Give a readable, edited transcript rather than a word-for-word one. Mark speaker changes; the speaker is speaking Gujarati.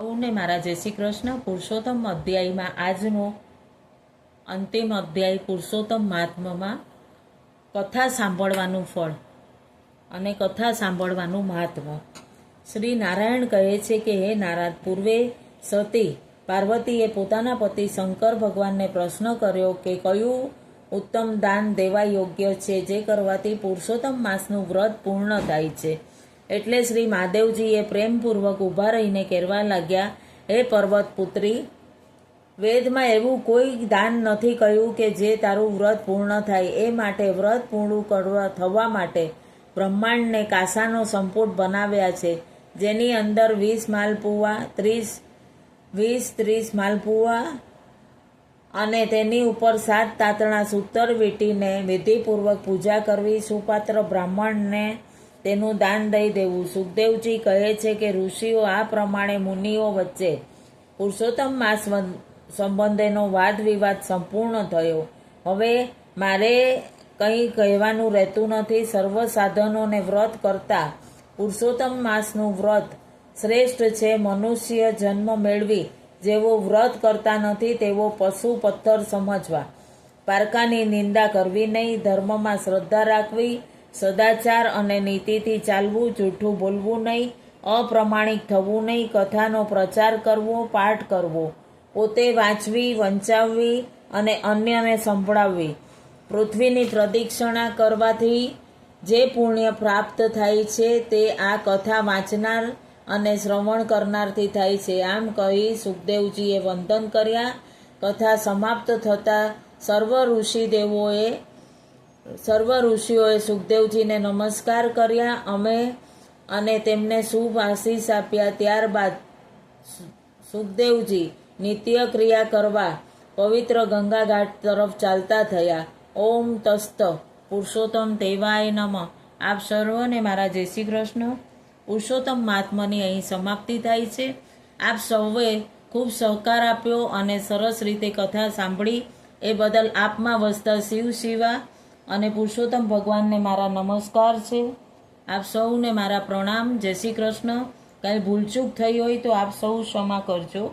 Speaker 1: સૌને મારા જય શ્રી કૃષ્ણ. પુરુષોત્તમ અધ્યાયમાં આજનો અંતિમ અધ્યાય પુરુષોત્તમ મહાત્મામાં કથા સાંભળવાનું ફળ અને કથા સાંભળવાનું મહાત્મ. શ્રી નારાયણ કહે છે કે હે નારદ, પૂર્વે સતી પાર્વતીએ પોતાના પતિ શંકર ભગવાનને પ્રશ્ન કર્યો કે કયું ઉત્તમ દાન દેવા યોગ્ય છે જે કરવાથી પુરુષોત્તમ માસનું વ્રત પૂર્ણ થાય છે. એટલે શ્રી મહાદેવજીએ પ્રેમપૂર્વક ઊભા રહીને કહેવા લાગ્યા, હે પર્વત પુત્રી, વેદમાં એવું કોઈ દાન નથી કહ્યું કે જે તારું વ્રત પૂર્ણ થાય. એ માટે વ્રત પૂર્ણ થવા માટે બ્રહ્માંડને કાંસાનો સંપુટ બનાવ્યા છે, જેની અંદર 20 માલપુઆ 30 માલપુઆ અને તેની ઉપર 7 તાતણા સૂતર વીંટીને વિધિપૂર્વક પૂજા કરવી, સુપાત્ર બ્રાહ્મણને તેનું દાન દઈ દેવું. સુખદેવજી કહે છે કે ઋષિઓ આ પ્રમાણે મુનિઓ વચ્ચે પુરુષોત્તમ માસ સંબંધેનો વાદ વિવાદ સંપૂર્ણ થયો. હવે મારે કંઈ કહેવાનું રહેતું નથી. સર્વ સાધનોને વ્રત કરતા પુરુષોત્તમ માસનું વ્રત શ્રેષ્ઠ છે. મનુષ્ય જન્મ મેળવી જેવો વ્રત કરતા નથી તેવો પશુ પથ્થર સમજવા. પારકાની નિંદા કરવી નહીં, ધર્મમાં શ્રદ્ધા રાખવી, સદાચાર અને નીતિથી ચાલવું, જૂઠું બોલવું નહીં, અપ્રમાણિક થવું નહીં, કથાનો પ્રચાર કરવો, પાઠ કરવો, પોતે વાંચવી, વંચાવવી અને અન્યને સંભળાવવી. પૃથ્વીની પ્રદક્ષિણા કરવાથી જે પુણ્ય પ્રાપ્ત થાય છે તે આ કથા વાંચનાર અને શ્રવણ કરનારથી થાય છે. આમ કહી સુખદેવજીએ વંદન કર્યા. કથા સમાપ્ત થતાં સર્વ ઋષિઓએ સુખદેવજીને નમસ્કાર કર્યા અને તેમને શુભ આશીષ આપ્યા. ત્યારબાદ સુખદેવજી નિત્ય ક્રિયા કરવા પવિત્ર ગંગા ઘાટ તરફ ચાલતા થયા. ઓમ તસ્ત પુરુષોત્તમ દેવાય નમઃ. આપ સર્વને મારા જય શ્રી કૃષ્ણ. પુરુષોત્તમ મહાત્માની અહીં સમાપ્તિ થાય છે. આપ સૌએ ખૂબ સહકાર આપ્યો અને સરસ રીતે કથા સાંભળી એ બદલ આપમાં વસતા શિવ શિવા અને પુરુષોત્તમ ભગવાનને મારા નમસ્કાર છે. આપ સૌને મારા પ્રણામ. જય શ્રી કૃષ્ણ. કાંઈ ભૂલચૂક થઈ હોય તો આપ સૌ ક્ષમા કરજો.